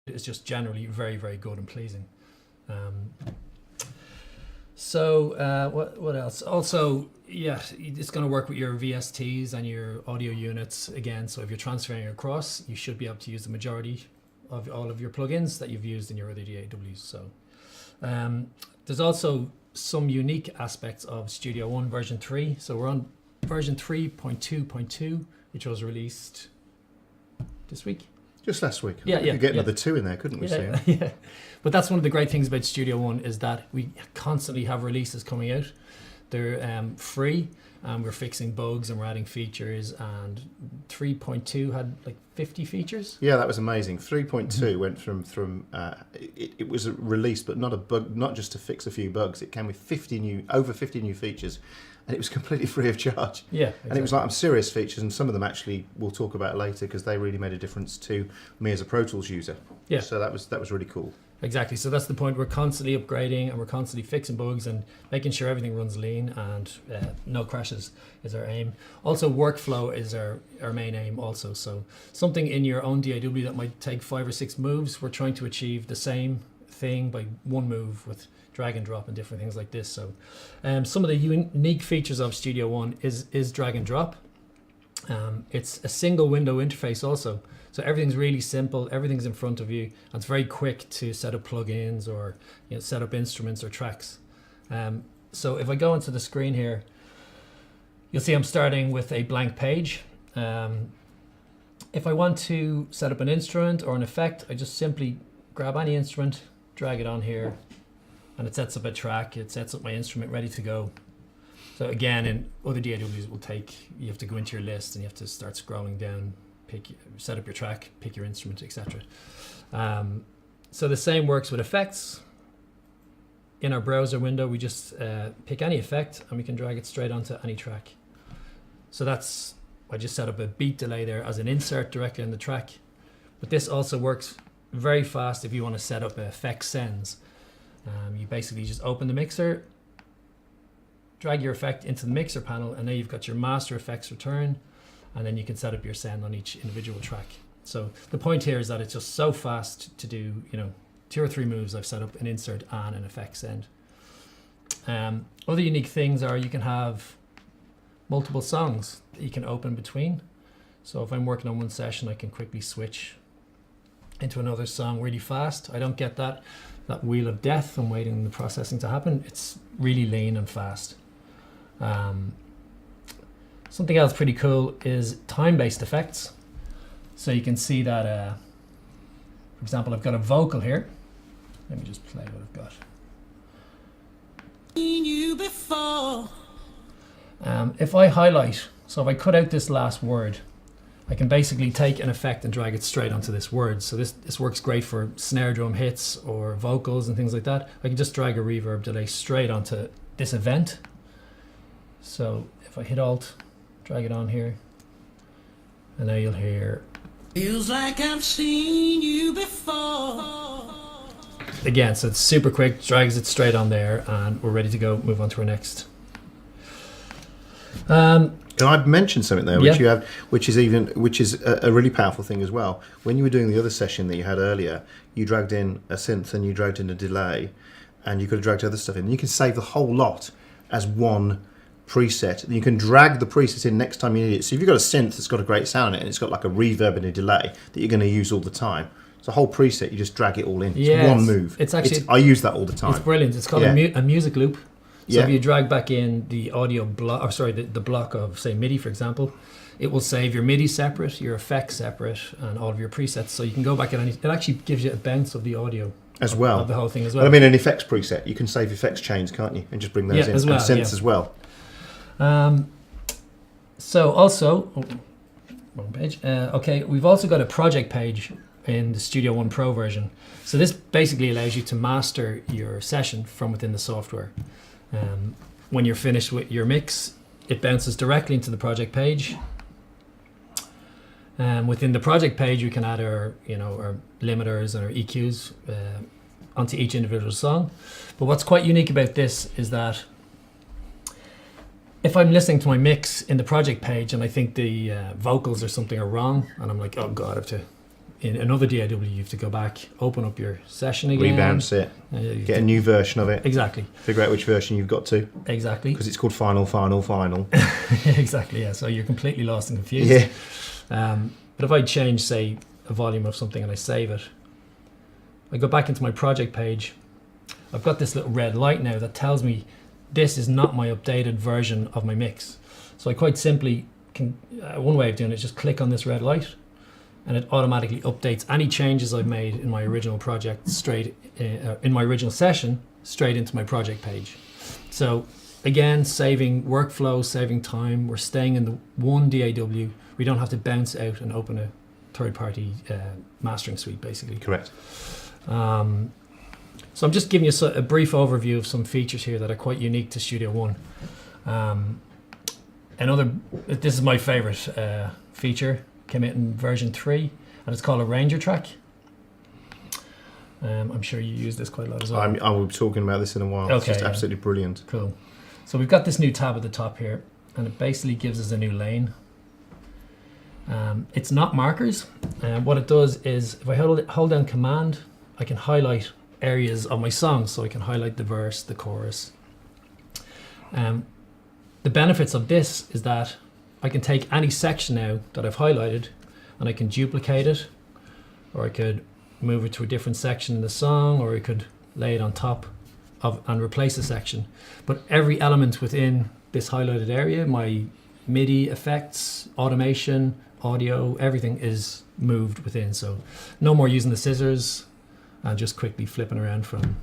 is just generally very, very good and pleasing. So what else? Also, yeah, it's going to work with your VSTs and your audio units again. So if you're transferring across, you should be able to use the majority of all of your plugins that you've used in your other DAWs. So there's also some unique aspects of Studio One version 3. So we're on version 3.2.2, which was released this week. Just last week. Yeah, we could get another 2 in there, couldn't we? Yeah, yeah. But that's one of the great things about Studio One is that we constantly have releases coming out. They're free, and we're fixing bugs and we're adding features. And 3.2 had like 50 features. Yeah, that was amazing. 3.2 went from it was released, but not a bug, not just to fix a few bugs. It came with over 50 new features. And it was completely free of charge. Yeah, exactly. And it was like serious features, and some of them actually we'll talk about later because they really made a difference to me as a Pro Tools user. Yeah. So that was really cool. Exactly. So that's the point. We're constantly upgrading and we're constantly fixing bugs and making sure everything runs lean and no crashes is our aim. Also, workflow is our main aim also. So something in your own DAW that might take 5 or 6 moves, we're trying to achieve the same thing by one move with drag and drop and different things like this. So some of the unique features of Studio One is drag and drop. It's a single window interface also. So everything's really simple, everything's in front of you, and it's very quick to set up plugins or set up instruments or tracks. So if I go into the screen here, you'll see I'm starting with a blank page. If I want to set up an instrument or an effect, I just simply grab any instrument, drag it on here, and it sets up a track, it sets up my instrument ready to go. So again, in other DAWs you have to go into your list and you have to start scrolling down, set up your track, pick your instrument, etc. So the same works with effects. In our browser window, we just pick any effect and we can drag it straight onto any track. So I just set up a beat delay there as an insert directly in the track. But this also works very fast if you want to set up effect sends. You basically just open the mixer, drag your effect into the mixer panel, and now you've got your master effects return, and then you can set up your send on each individual track. So the point here is that it's just so fast to do, 2 or 3 moves. I've set up an insert and an effect send. Other unique things are you can have multiple songs that you can open between. So if I'm working on one session, I can quickly switch into another song really fast. I don't get that wheel of death. I'm waiting the processing to happen. It's really lean and fast. Something else pretty cool is time-based effects. So you can see that, for example, I've got a vocal here. Let me just play what I've got. You before. If I highlight, so if I cut out this last word, I can basically take an effect and drag it straight onto this word. So this works great for snare drum hits or vocals and things like that. I can just drag a reverb delay straight onto this event. So if I hit Alt, drag it on here, and now you'll hear. Feels like I've seen you before. Again, so it's super quick, drags it straight on there, and we're ready to go, move on to our next. Can I mention something there, which you have, which is a really powerful thing as well? When you were doing the other session that you had earlier, you dragged in a synth and you dragged in a delay, and you could have dragged other stuff in. And you can save the whole lot as one preset. And you can drag the preset in next time you need it. So if you've got a synth that's got a great sound in it, and it's got like a reverb and a delay that you're going to use all the time, it's a whole preset. You just drag it all in. It's one move. It's actually I use that all the time. It's brilliant. It's called a music loop. So if you drag back in the audio block, or sorry, the block of, say, MIDI, for example, it will save your MIDI separate, your effects separate, and all of your presets. So you can go back at any. It actually gives you a bounce of the audio as well, of the whole thing as well. I mean, an effects preset, you can save effects chains, can't you, and just bring those in, as well, and synths as well. So also, wrong page. Okay, we've also got a project page in the Studio One Pro version. So this basically allows you to master your session from within the software. When you're finished with your mix, it bounces directly into the project page. Within the project page, we can add our limiters and our EQs onto each individual song. But what's quite unique about this is that if I'm listening to my mix in the project page and I think the vocals or something are wrong, and I'm like, oh God, I have to in another DAW, you have to go back, open up your session again. Rebounce it, get a new version of it. Exactly. Figure out which version you've got to. Exactly. Because it's called final. Exactly, yeah. So you're completely lost and confused. Yeah. But if I change, say, a volume of something and I save it, I go back into my project page, I've got this little red light now that tells me this is not my updated version of my mix. So I quite simply can, one way of doing it is just click on this red light, and it automatically updates any changes I've made in my original project straight in my original session straight into my project page. So again, saving workflow, saving time. We're staying in the one DAW. We don't have to bounce out and open a third-party mastering suite, basically. Correct. So I'm just giving you a brief overview of some features here that are quite unique to Studio One. This is my favorite feature. Came out in version 3, and it's called Arranger Track. I'm sure you use this quite a lot as well. I will be talking about this in a while. Okay, it's just absolutely brilliant. Cool. So we've got this new tab at the top here, and it basically gives us a new lane. It's not markers. What it does is, if I hold down Command, I can highlight areas of my song. So I can highlight the verse, the chorus. The benefits of this is that I can take any section now that I've highlighted and I can duplicate it, or I could move it to a different section in the song, or I could lay it on top of and replace a section. But every element within this highlighted area, my MIDI effects, automation, audio, everything is moved within. So no more using the scissors and just quickly flipping around from.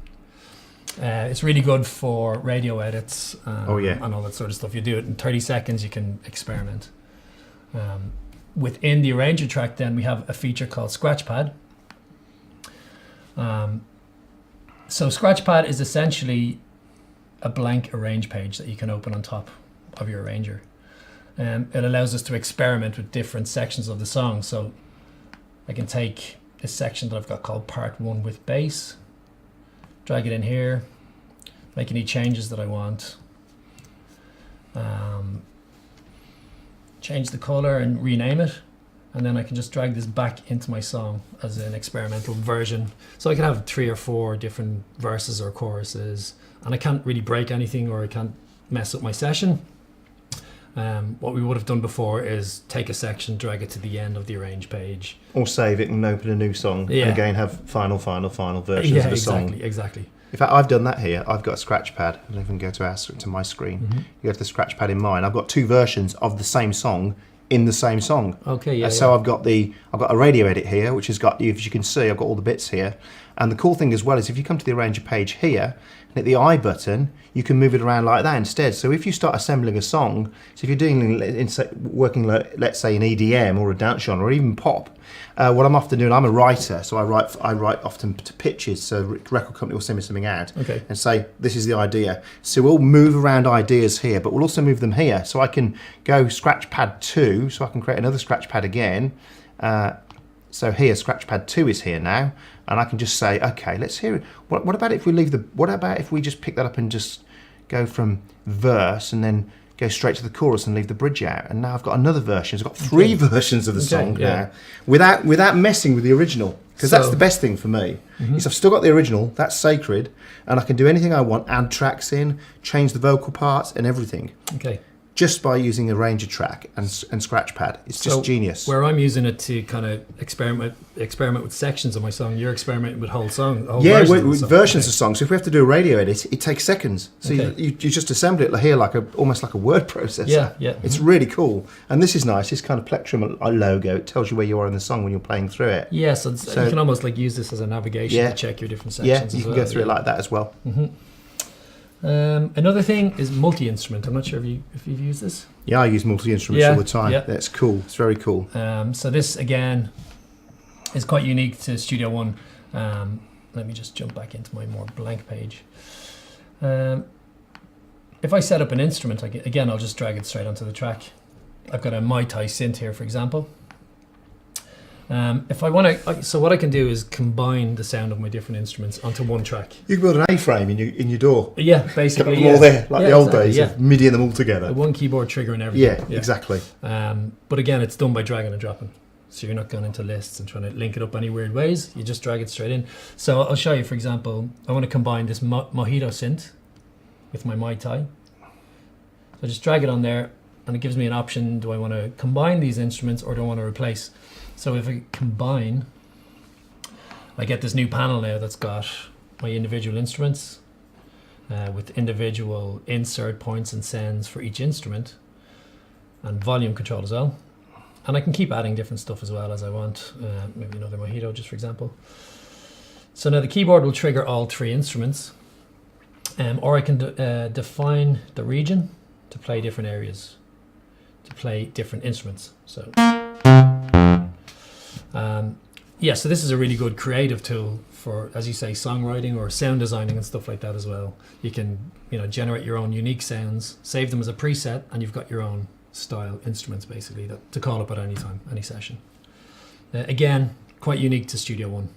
It's really good for radio edits and all that sort of stuff. You do it in 30 seconds, you can experiment. Within the Arranger track then we have a feature called Scratchpad. So Scratchpad is essentially a blank arrange page that you can open on top of your arranger. It allows us to experiment with different sections of the song. So I can take this section that I've got called Part 1 with bass, drag it in here, make any changes that I want, change the color and rename it, and then I can just drag this back into my song as an experimental version. So I can have 3 or 4 different verses or choruses, and I can't really break anything, or I can't mess up my session. What we would have done before is take a section, drag it to the end of the arrange page, or save it and open a new song, and again have final versions of the song. Exactly. In fact, I've done that here. I've got a scratch pad. I don't even go to my screen. Mm-hmm. You go to the scratch pad in mine. I've got 2 versions of the same song in the same song. Okay, So I've got a radio edit here, which has got, as you can see, I've got all the bits here. And the cool thing as well is if you come to the arranger page here and hit the I button, you can move it around like that instead. So if you start assembling a song, so if you're doing working, let's say, in EDM or a dance genre or even pop, what I'm often doing, I'm a writer, so I write often to pitches. So record company will send me something out and say, this is the idea. So we'll move around ideas here, but we'll also move them here. So I can go scratch pad 2, so I can create another scratch pad again. So here, scratch pad 2 is here now, and I can just say, okay, let's hear it. What about if we what about if we just pick that up and just go from verse and then go straight to the chorus and leave the bridge out? And now I've got another version. I've got 3 versions of the song now, without messing with the original. Because that's the best thing for me. Mm-hmm. Is I've still got the original, that's sacred, and I can do anything I want, add tracks in, change the vocal parts and everything. Okay. Just by using Arranger Track and Scratchpad. It's just genius. Where I'm using it to kind of experiment with sections of my song, you're experimenting with whole song. With versions of songs. So if we have to do a radio edit, it takes seconds. So you just assemble it here almost like a word processor. Yeah. It's really cool. And this is nice. This kind of plectrum logo, it tells you where you are in the song when you're playing through it. Yeah, so you can almost use this as a navigation to check your different sections. Yeah, you can go through it like that as well. Mm-hmm. Another thing is multi-instrument. I'm not sure if you've used this. Yeah, I use multi-instruments all the time. Yeah. That's cool. It's very cool. So this, again, is quite unique to Studio One. Let me just jump back into my more blank page. If I set up an instrument, again, I'll just drag it straight onto the track. I've got a Mai Tai synth here, for example. If I want to, so what I can do is combine the sound of my different instruments onto one track. You can build an A-frame in your DAW. Yeah, basically. Get them all there, the old days of MIDIing them all together. One keyboard trigger and everything. Yeah, exactly. But again, it's done by dragging and dropping. So you're not going into lists and trying to link it up any weird ways. You just drag it straight in. So I'll show you, for example, I want to combine this Mojito synth with my Mai Tai. So I just drag it on there, and it gives me an option. Do I want to combine these instruments or do I want to replace? So if I combine, I get this new panel now that's got my individual instruments with individual insert points and sends for each instrument, and volume control as well. And I can keep adding different stuff as well as I want. Maybe another Mojito, just for example. So now the keyboard will trigger all 3 instruments, or I can define the region to play different areas, to play different instruments. So yeah, so this is a really good creative tool for, as you say, songwriting or sound designing and stuff like that as well. You can, generate your own unique sounds, save them as a preset, and you've got your own style instruments basically to call up at any time, any session. Again, quite unique to Studio One.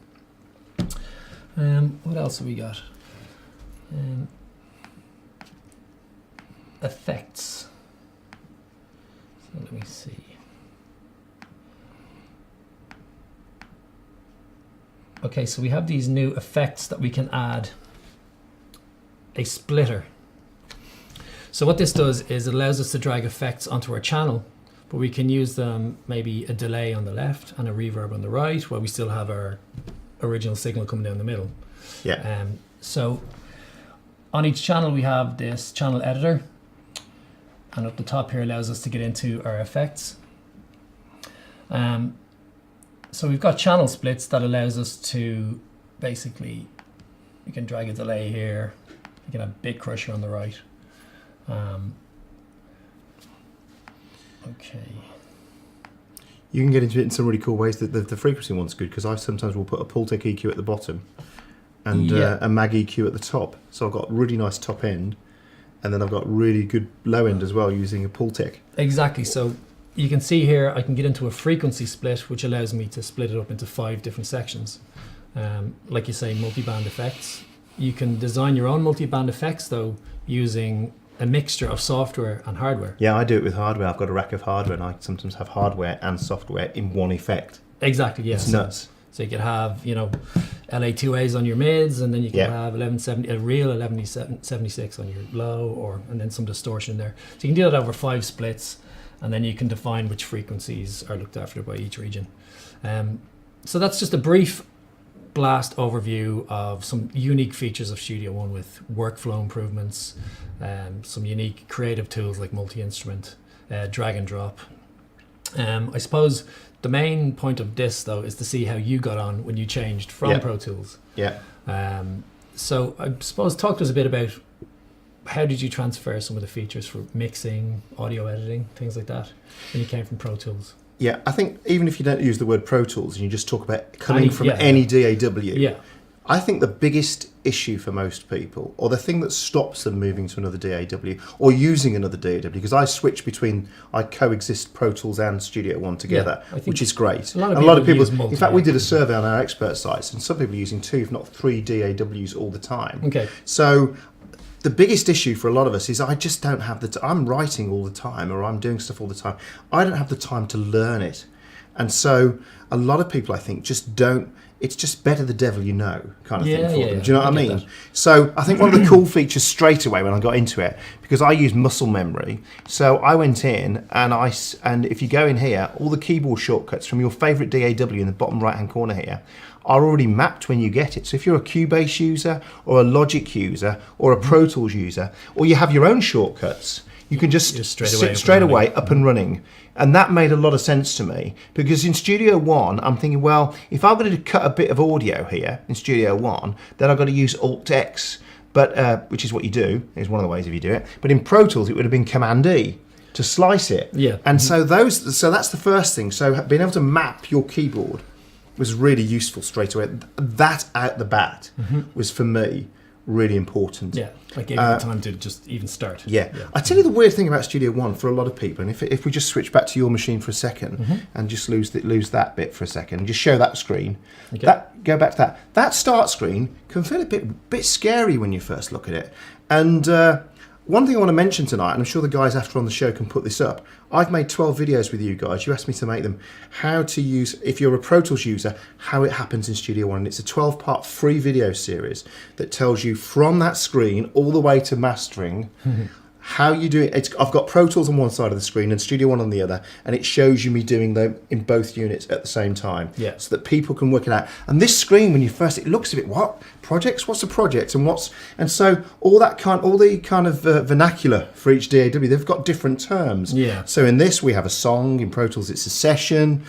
What else have we got? Effects. So let me see. Okay, so we have these new effects that we can add. A splitter. So what this does is it allows us to drag effects onto our channel, but we can use them, maybe a delay on the left and a reverb on the right, while we still have our original signal coming down the middle. Yeah. So on each channel we have this channel editor, and up the top here allows us to get into our effects. So we've got channel splits that allows us to basically, we can drag a delay here, we can have bit crusher on the right. Okay. You can get into it in some really cool ways. The frequency one's good because I sometimes will put a Pultec EQ at the bottom and a Mag EQ at the top. So I've got really nice top end, and then I've got really good low end as well using a Pultec. Exactly. So you can see here I can get into a frequency split, which allows me to split it up into 5 different sections. Like you say, multi-band effects. You can design your own multi-band effects though using a mixture of software and hardware. Yeah, I do it with hardware. I've got a rack of hardware, and I sometimes have hardware and software in one effect. Exactly, yes. It's nuts. So you could have, LA2As on your mids, and then you can have 1170, a real 1176 on your low, and then some distortion there. So you can do that over 5 splits, and then you can define which frequencies are looked after by each region. So that's just a brief blast overview of some unique features of Studio One with workflow improvements, some unique creative tools like multi-instrument, drag and drop. I suppose the main point of this though is to see how you got on when you changed from Pro Tools. Yeah. So I suppose talk to us a bit about how did you transfer some of the features for mixing, audio editing, things like that when you came from Pro Tools? Yeah, I think even if you don't use the word Pro Tools and you just talk about coming from any DAW, I think the biggest issue for most people, or the thing that stops them moving to another DAW or using another DAW, because I coexist Pro Tools and Studio One together, which is great. A lot of people in fact, we did a survey on our expert sites, and some people are using 2, if not 3 DAWs all the time. Okay. So the biggest issue for a lot of us is I just don't have the I'm writing all the time, or I'm doing stuff all the time. I don't have the time to learn it. And so a lot of people, I think, just don't. It's just better the devil you know kind of thing for them. Do you know what I mean? That. So I think one of the cool features straight away when I got into it, because I use muscle memory, so I went in and if you go in here, all the keyboard shortcuts from your favourite DAW in the bottom right hand corner here are already mapped when you get it. So if you're a Cubase user or a Logic user or a Pro Tools user, or you have your own shortcuts, you can just sit straight away up and running. And that made a lot of sense to me, because in Studio One, I'm thinking, well, if I'm going to cut a bit of audio here in Studio One, then I've got to use Alt-X, but which is what you do. It's one of the ways if you do it. But in Pro Tools, it would have been Command-E to slice it. Yeah. And so that's the first thing. So being able to map your keyboard was really useful straight away. That out the bat was, for me, really important. Yeah, like gave you the time to just even start. Yeah. I tell you the weird thing about Studio One for a lot of people, and if we just switch back to your machine for a second and just lose that bit for a second, and just show that screen, go back to that start screen can feel a bit scary when you first look at it. And one thing I want to mention tonight, and I'm sure the guys after on the show can put this up, I've made 12 videos with you guys. You asked me to make them. How to use, if you're a Pro Tools user, how it happens in Studio One. And it's a 12-part free video series that tells you from that screen all the way to mastering how you do it. I've got Pro Tools on one side of the screen and Studio One on the other, and it shows you me doing them in both units at the same time, so that people can work it out. And this screen, when you first, it looks a bit, what projects? What's a project? And so all the kind of vernacular for each DAW, they've got different terms. Yeah. So in this we have a song. In Pro Tools it's a session.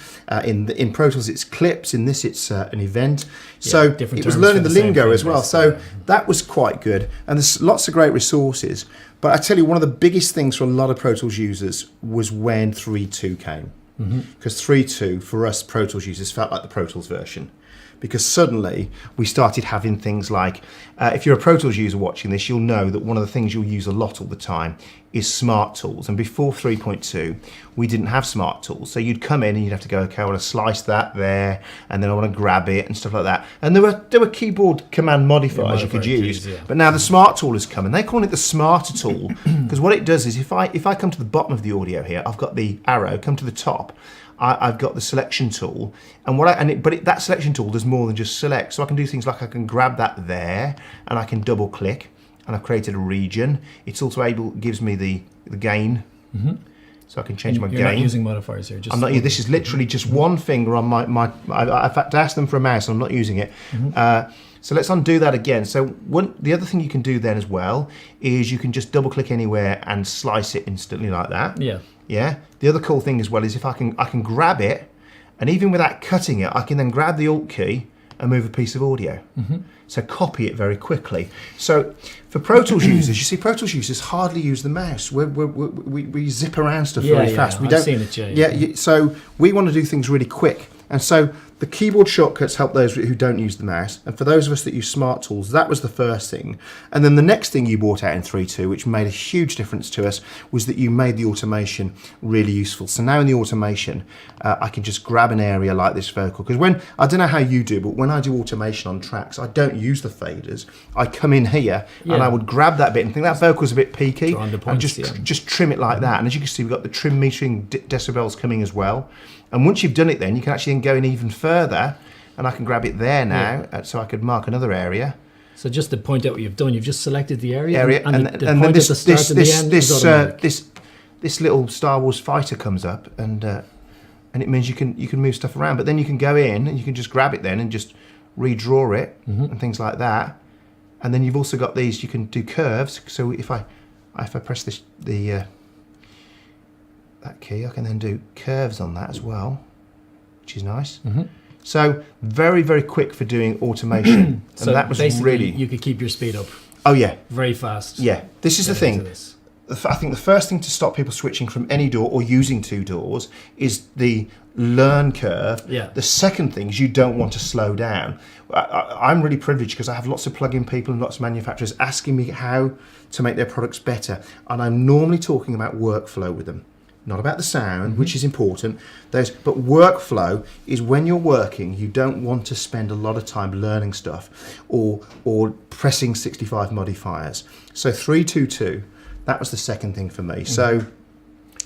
In Pro Tools it's clips. In this it's an event. So it was learning the lingo as well. So that was quite good. And there's lots of great resources. But I tell you, one of the biggest things for a lot of Pro Tools users was when 3.2 came. Because 3.2, for us Pro Tools users, felt like the Pro Tools version. Because suddenly we started having things like, if you're a Pro Tools user watching this, you'll know that one of the things you'll use a lot all the time is smart tools. And before 3.2, we didn't have smart tools. So you'd come in and you'd have to go, okay, I want to slice that there, and then I want to grab it and stuff like that. And there were keyboard command modifiers you could use. But now the smart tool has come, and they call it the smarter tool, because what it does is if I come to the bottom of the audio here, I've got the arrow, come to the top, I've got the selection tool, and that selection tool does more than just select. So I can do things like I can grab that there, and I can double click, and I've created a region. It's also gives me the gain, so I can change my gain. You're not using modifiers here. I'm not. This is literally just one finger on my. I've had to ask them for a mouse, and I'm not using it. So let's undo that again. So the other thing you can do then as well is you can just double click anywhere and slice it instantly like that. Yeah. The other cool thing as well is if I can grab it, and even without cutting it, I can then grab the Alt key and move a piece of audio. So copy it very quickly. So for Pro Tools users, you see, Pro Tools users hardly use the mouse. We zip around stuff very fast. I've seen it, so we want to do things really quick. And so the keyboard shortcuts help those who don't use the mouse. And for those of us that use smart tools, that was the first thing. And then the next thing you brought out in 3.2, which made a huge difference to us, was that you made the automation really useful. So now in the automation, I can just grab an area like this vocal. Because I don't know how you do, but when I do automation on tracks, I don't use the faders. I come in here and I would grab that bit and think that vocal's a bit peaky. And just trim it like that. And as you can see, we've got the trim metering decibels coming as well. And once you've done it, then you can actually then go in even further, and I can grab it there now, so I could mark another area. So just to point out what you've done, you've just selected the area, and then this little Star Wars fighter comes up, and it means you can move stuff around. But then you can go in and you can just grab it then and just redraw it and things like that. And then you've also got these. You can do curves. So if I press that key, I can then do curves on that as well, which is nice. So very, very quick for doing automation. So and that was really... You could keep your speed up. Oh, yeah. Very fast. Yeah. This is the thing. I think the first thing to stop people switching from any DAW or using two DAWs is the learn curve. The second thing is you don't want to slow down. I'm really privileged because I have lots of plug-in people and lots of manufacturers asking me how to make their products better. And I'm normally talking about workflow with them. Not about the sound, which is important. But workflow is when you're working, you don't want to spend a lot of time learning stuff or pressing 65 modifiers. So 3.2.2, that was the second thing for me. So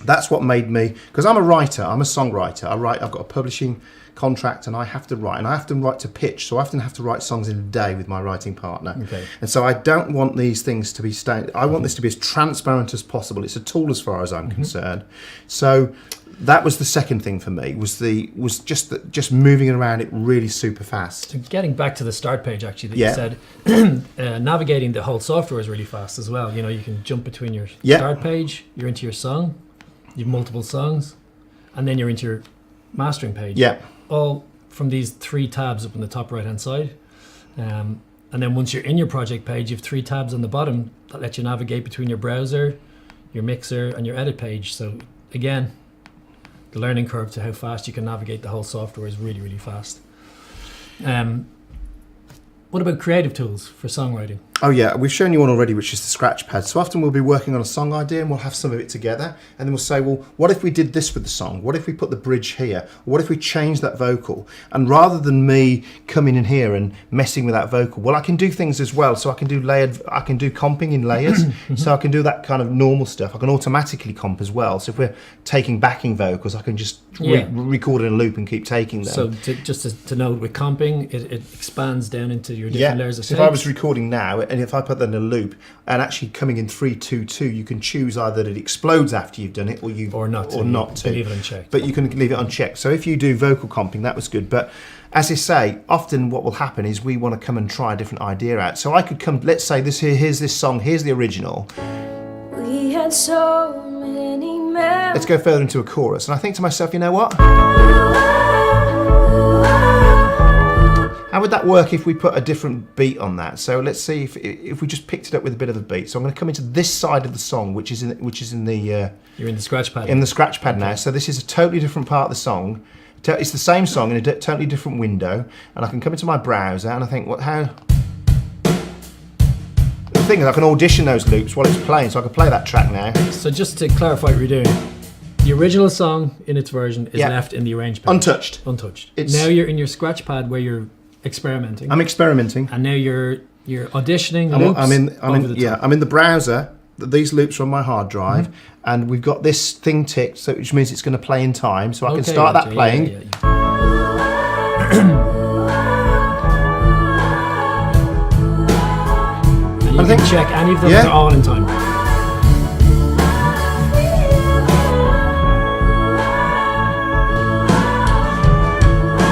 that's what made me, because I'm a writer, I'm a songwriter. I've got a publishing contract and I have to write, and I have to write to pitch, so I often have to write songs in a day with my writing partner. And so I don't want these things to be I want this to be as transparent as possible. It's a tool as far as I'm concerned. So that was the second thing for me, was just moving around it really super fast. So getting back to the start page actually that you said, navigating the whole software is really fast as well. You know, you can jump between your start page, you're into your song, you have multiple songs, and then you're into your mastering page. All from these 3 tabs up in the top right hand side. And then once you're in your project page, you have 3 tabs on the bottom that let you navigate between your browser, your mixer, and your edit page. So again, the learning curve to how fast you can navigate the whole software is really, really fast. What about creative tools for songwriting? Oh yeah, we've shown you one already, which is the scratch pad. So often we'll be working on a song idea and we'll have some of it together, and then we'll say, well, what if we did this with the song? What if we put the bridge here? What if we change that vocal? And rather than me coming in here and messing with that vocal, well, I can do things as well. So I can do comping in layers. So I can do that kind of normal stuff. I can automatically comp as well. So if we're taking backing vocals, I can just record in a loop and keep taking them. So just to note, with comping, it expands down into your different layers of so takes. if I was recording now, and if I put that in a loop, and actually coming in 3-2-2, you can choose either that it explodes after you've done it, or not to. Leave it unchecked. But you can leave it unchecked. So if you do vocal comping, that was good. But as I say, often what will happen is we want to come and try a different idea out. So I could come. Let's say here's this song. Here's the original. We had so many memories. Let's go further into a chorus, and I think to myself, you know what? How would that work if we put a different beat on that? So let's see if we just picked it up with a bit of a beat. So I'm going to come into this side of the song, which is in the You're in the scratch pad. In the scratch pad now. So this is a totally different part of the song. It's the same song in a totally different window, and I can come into my browser and I think, how? The thing is, I can audition those loops while it's playing, so I can play that track now. So just to clarify what you're doing, the original song in its version is left in the arrange pad. Untouched. Now you're in your scratch pad where you're experimenting. I'm experimenting. And now you're auditioning loops. I'm in the browser. These loops are on my hard drive, and we've got this thing ticked, so which means it's going to play in time. So I can start that playing. And you can check any of them, they're all in time.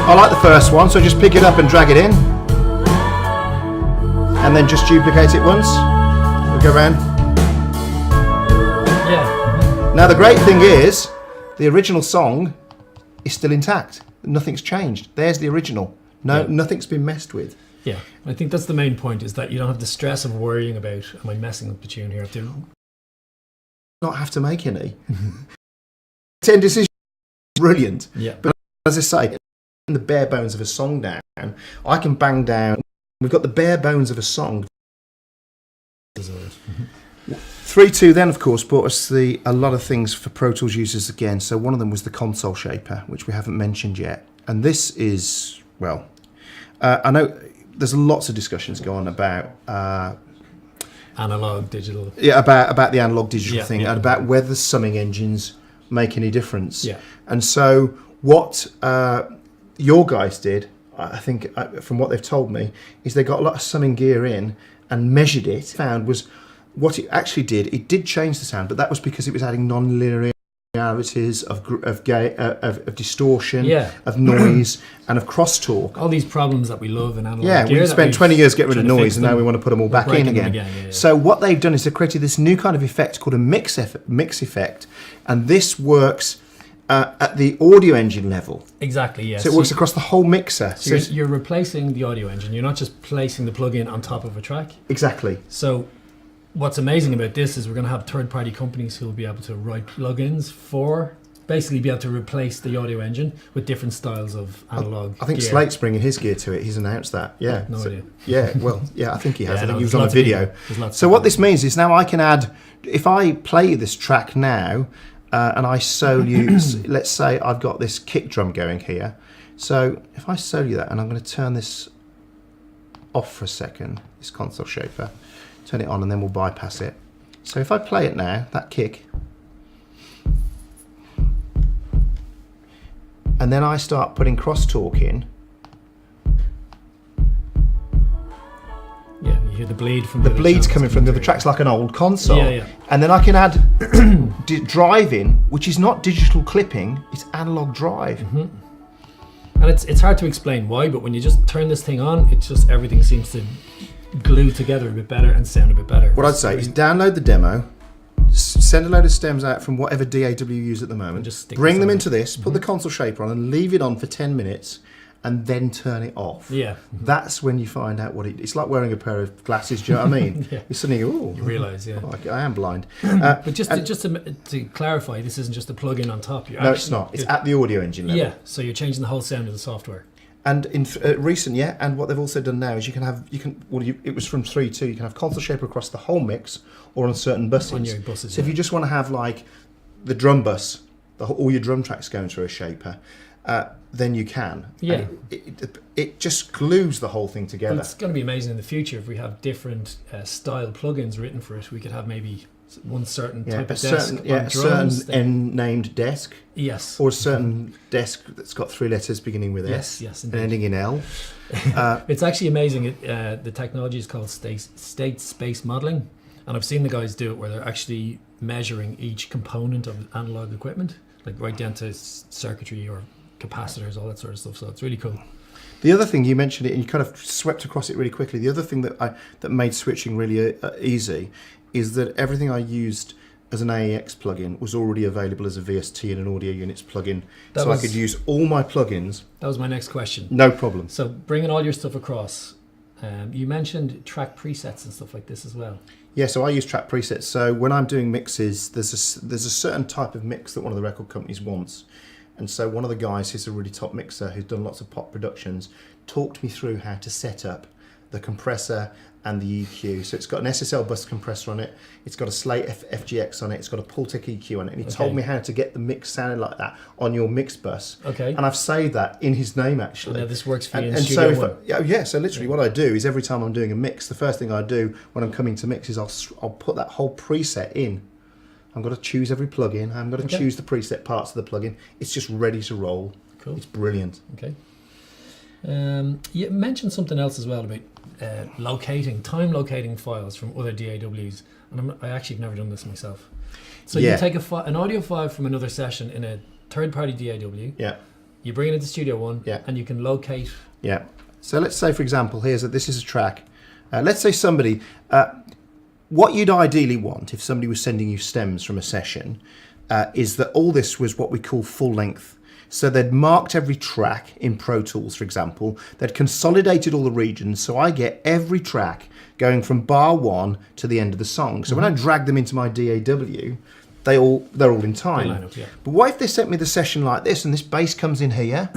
I like the first one, so just pick it up and drag it in, and then just duplicate it once. We'll go around. Yeah. Now the great thing is, the original song is still intact. Nothing's changed. There's the original. Nothing's been messed with. Yeah, I think that's the main point, is that you don't have the stress of worrying about, am I messing up the tune here? Not have to make any. 10 decisions, brilliant. Yeah. But as I say, in the bare bones of a song down, I can bang down. We've got the bare bones of a song. 3.2 then, of course, brought us a lot of things for Pro Tools users again. So one of them was the console shaper, which we haven't mentioned yet. And this is, well, I know there's lots of discussions going on about analog, digital. Yeah, about the analog digital thing, and about whether summing engines make any difference. Yeah. And so what your guys did, I think, from what they've told me, is they got a lot of summing gear in and measured it. Found was what it actually did. It did change the sound, but that was because it was adding non-linearities of distortion, of noise, and of crosstalk. All these problems that we love in analog. Yeah, gear we spent 20 years getting rid of noise, and now we want to put them all back in again. Yeah. So what they've done is they've created this new kind of effect called a mix effect, and this works at the audio engine level. Exactly, yes. So it works across the whole mixer. So you're replacing the audio engine. You're not just placing the plug-in on top of a track. Exactly. So what's amazing about this is we're going to have third-party companies who will be able to write plugins for, basically be able to replace the audio engine with different styles of analog I think gear. Slate's bringing his gear to it. He's announced that. Yeah. No idea. Yeah, well, yeah, I think he has. Yeah, I think no, he was on a video. So what this means is now I can add, if I play this track now, and I solo you, let's say I've got this kick drum going here. So if I solo that, and I'm going to turn this off for a second, this console shaper, turn it on, and then we'll bypass it. So if I play it now, that kick, and then I start putting crosstalk in. Yeah, you hear the bleed from the bleed's coming from the other tracks, like an old console. Yeah. And then I can add drive in, which is not digital clipping, it's analog drive. Mm-hmm. And it's hard to explain why, but when you just turn this thing on, it's just everything seems to glue together a bit better and sound a bit better. What I'd say is download the demo, send a load of stems out from whatever DAW you use at the moment, just bring them into this, put the console shaper on, and leave it on for 10 minutes, and then turn it off. Yeah. That's when you find out what it's like wearing a pair of glasses, do you know what I mean? Yeah. You suddenly go, oh. You realise, yeah. Oh, I am blind. But just to clarify, this isn't just a plug-in on top. No, it's not. It's at the audio engine level. Yeah, so you're changing the whole sound of the software. And in recent, and what they've also done now is it was from 3.2. You can have console shaper across the whole mix or on certain buses. On your buses, so if you just want to have like the drum bus, all your drum tracks going through a shaper, then you can. Yeah. It just glues the whole thing together. Well, it's going to be amazing in the future if we have different style plugins written for it. We could have maybe one certain type of desk on drums. Certain named desk. Yes. Or a certain desk that's got 3 letters beginning with S. Yes, and ending in L. It's actually amazing. The technology is called state space modeling, and I've seen the guys do it where they're actually measuring each component of analog equipment, like right down to circuitry or capacitors, all that sort of stuff. So it's really cool. The other thing, you mentioned it and you kind of swept across it really quickly. The other thing that made switching really easy is that everything I used as an AEX plugin was already available as a VST and an audio units plugin. I could use all my plugins. That was my next question. No problem. So bringing all your stuff across, you mentioned track presets and stuff like this as well. Yeah, so I use track presets. So when I'm doing mixes, there's a certain type of mix that one of the record companies wants. And so one of the guys who's a really top mixer who's done lots of pop productions talked me through how to set up the compressor and the EQ. So it's got an SSL bus compressor on it, it's got a Slate FGX on it, it's got a Pultec EQ on it, and he told me how to get the mix sounding like that on your mix bus. Okay. And I've saved that in his name actually. Now this works for you in and Studio so One. So literally what I do is every time I'm doing a mix, the first thing I do when I'm coming to mix is I'll put that whole preset in. I'm going to choose every plugin. I'm going to choose the preset parts of the plugin. It's just ready to roll. Cool. It's brilliant. Okay. You mentioned something else as well about time locating files from other DAWs, and I actually have never done this myself. So you take an audio file from another session in a third-party DAW. Yeah. You bring it into Studio One. Yeah. And you can locate. Yeah. So let's say, for example, this is a track. Let's say somebody. What you'd ideally want if somebody was sending you stems from a session is that all this was what we call full length. So they'd marked every track in Pro Tools, for example. They'd consolidated all the regions, so I get every track going from bar 1 to the end of the song. So when I drag them into my DAW, they're all in time. Line up, yeah. But what if they sent me the session like this, and this bass comes in here,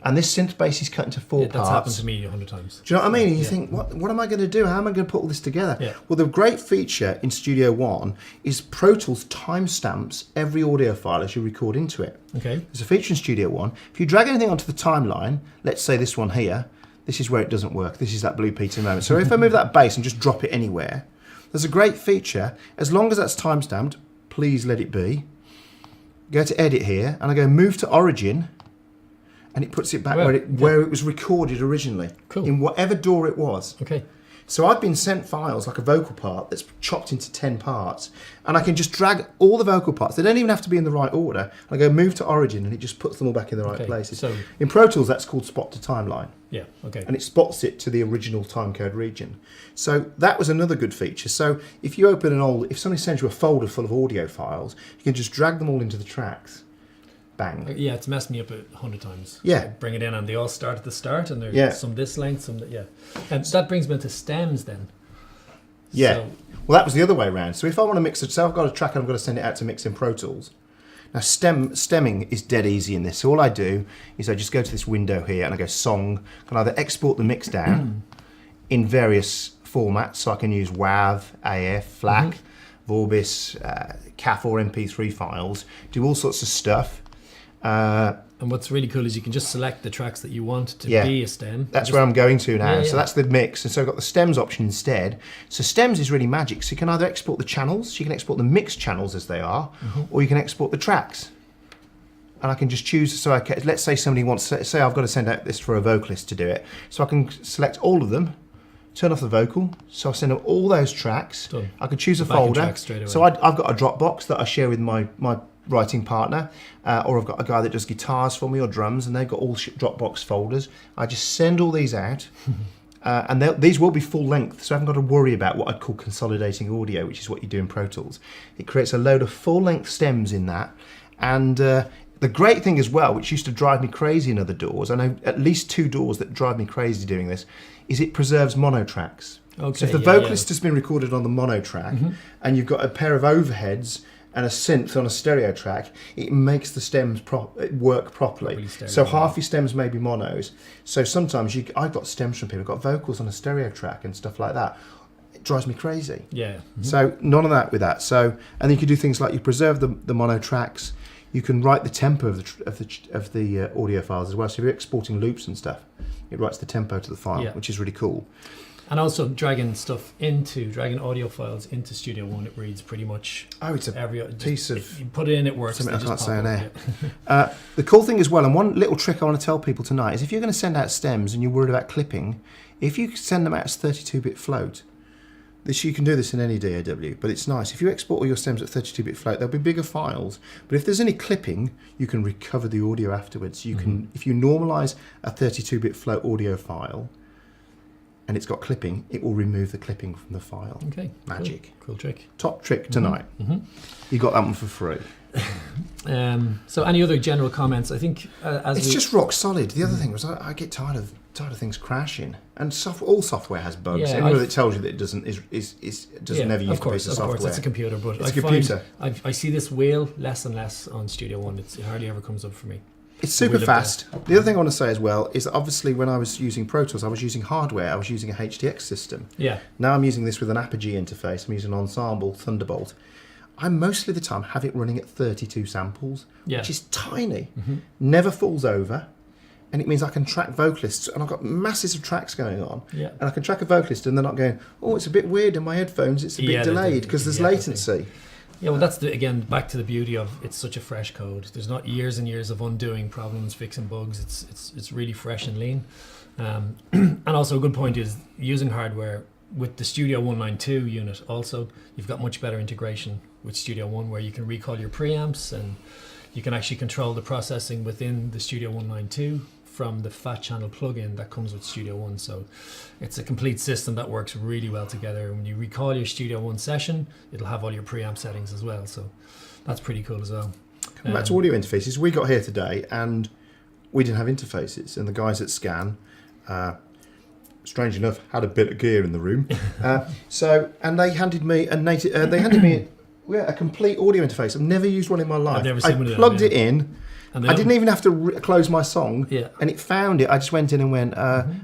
and this synth bass is cut into 4 parts? That's happened to me 100 times. Do you know what I mean? And you think, what am I going to do? How am I going to put all this together? Yeah. Well, the great feature in Studio One is Pro Tools timestamps every audio file as you record into it. Okay. There's a feature in Studio One. If you drag anything onto the timeline, let's say this one here, this is where it doesn't work. This is that Blue Peter moment. So if I move that bass and just drop it anywhere, there's a great feature. As long as that's timestamped, please let it be. Go to edit here, and I go move to origin, and it puts it back where it was recorded originally. Cool. In whatever DAW it was. Okay. So I've been sent files like a vocal part that's chopped into 10 parts, and I can just drag all the vocal parts. They don't even have to be in the right order. I go move to origin, and it just puts them all back in the right places. So in Pro Tools, that's called spot to timeline. Yeah. Okay. And it spots it to the original timecode region. So that was another good feature. So if you open if somebody sends you a folder full of audio files, you can just drag them all into the tracks. Bang. Yeah, it's messed me up 100 times. Yeah. I bring it in and they all start at the start, and there's some this length, some that, And that brings me into stems then. Yeah. So, well, that was the other way around. So if I want to mix it, so I've got a track and I'm going to send it out to mix in Pro Tools. Now stemming is dead easy in this. So all I do is I just go to this window here and I go song. I can either export the mix down in various formats. So I can use WAV, AF, FLAC, Vorbis, CAF or MP3 files. Do all sorts of stuff. And what's really cool is you can just select the tracks that you want to be a stem. That's where I'm going to now. So that's the mix. And so I've got the stems option instead. So stems is really magic. So you can either export the channels, so you can export the mix channels as they are, or you can export the tracks. And I can just choose, let's say somebody wants, say I've got to send out this for a vocalist to do it. So I can select all of them, turn off the vocal, so I send out all those tracks. Done. I could choose a folder. So I've got a Dropbox that I share with my writing partner, or I've got a guy that does guitars for me or drums, and they've got all Dropbox folders. I just send all these out, and these will be full length, so I haven't got to worry about what I'd call consolidating audio, which is what you do in Pro Tools. It creates a load of full length stems in that, and the great thing as well, which used to drive me crazy in other DAWs, I know at least 2 DAWs that drive me crazy doing this, is it preserves mono tracks. Okay, so if the vocalist has been recorded on the mono track, and you've got a pair of overheads and a synth on a stereo track, it makes the stems work properly. So half your stems may be monos. So sometimes I've got stems from people who've got vocals on a stereo track and stuff like that. It drives me crazy. Yeah. Mm-hmm. So none of that with that. So, and then you can do things like you preserve the mono tracks. You can write the tempo of the audio files as well. So if you're exporting loops and stuff, it writes the tempo to the file, which is really cool. And also dragging audio files into Studio One, it reads pretty much. Oh, it's a piece of. You put it in, it works. Something I can't say on air. The cool thing as well, and one little trick I want to tell people tonight is if you're going to send out stems and you're worried about clipping, if you send them out as 32-bit float, you can do this in any DAW, but it's nice. If you export all your stems at 32-bit float, there'll be bigger files. But if there's any clipping, you can recover the audio afterwards. You can, if you normalize a 32-bit float audio file, and it's got clipping, it will remove the clipping from the file. Okay. Magic. Cool trick. Top trick tonight. Mm-hmm. You got that one for free. So any other general comments? I think it's just rock solid. The other thing was I get tired of things crashing, and all software has bugs. Yeah, anywhere that tells you that it doesn't never use a piece of software. Of course, it's a computer, but it's a computer. I see this wheel less and less on Studio One. It hardly ever comes up for me. It's super fast. The other thing I want to say as well is that obviously when I was using Pro Tools, I was using hardware. I was using a HDX system. Yeah. Now I'm using this with an Apogee interface. I'm using an Ensemble Thunderbolt. I most of the time have it running at 32 samples, which is tiny. Mm-hmm. Never falls over. And it means I can track vocalists, and I've got masses of tracks going on. Yeah. And I can track a vocalist, and they're not going, oh, it's a bit weird in my headphones, it's a bit delayed, because there's latency. Yeah, well, that's again back to the beauty of it's such a fresh code. There's not years and years of undoing problems, fixing bugs. It's really fresh and lean. And also a good point is using hardware with the Studio 192 unit. Also, you've got much better integration with Studio One, where you can recall your preamps and you can actually control the processing within the Studio 192 from the Fat Channel plugin that comes with Studio One. So it's a complete system that works really well together. When you recall your Studio One session, it'll have all your preamp settings as well. So that's pretty cool as well. Coming back to audio interfaces, we got here today and we didn't have interfaces, and the guys at Scan, strange enough, had a bit of gear in the room. And they handed me a complete audio interface. I've never used one in my life. I've never seen one of them, plugged it in. I didn't even have to close my song, and it found it. I just went in and went,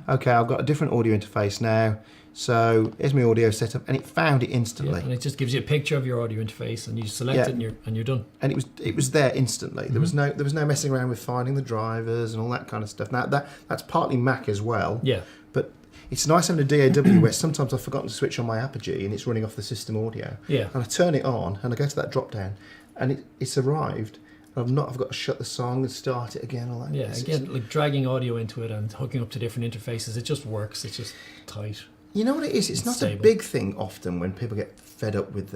okay, I've got a different audio interface now, so here's my audio setup, and it found it instantly. And it just gives you a picture of your audio interface, and you select it, and you're done. And it was there instantly. There was no messing around with finding the drivers and all that kind of stuff. Now that's partly Mac as well. Yeah. But it's nice having a DAW where sometimes I've forgotten to switch on my Apogee and it's running off the system audio. Yeah. And I turn it on and I go to that drop down, and it's arrived. I've got to shut the song and start it again. All that. Yeah, again, like dragging audio into it and hooking up to different interfaces, it just works. It's just tight. You know what it is? It's not stable. A big thing often when people get fed up with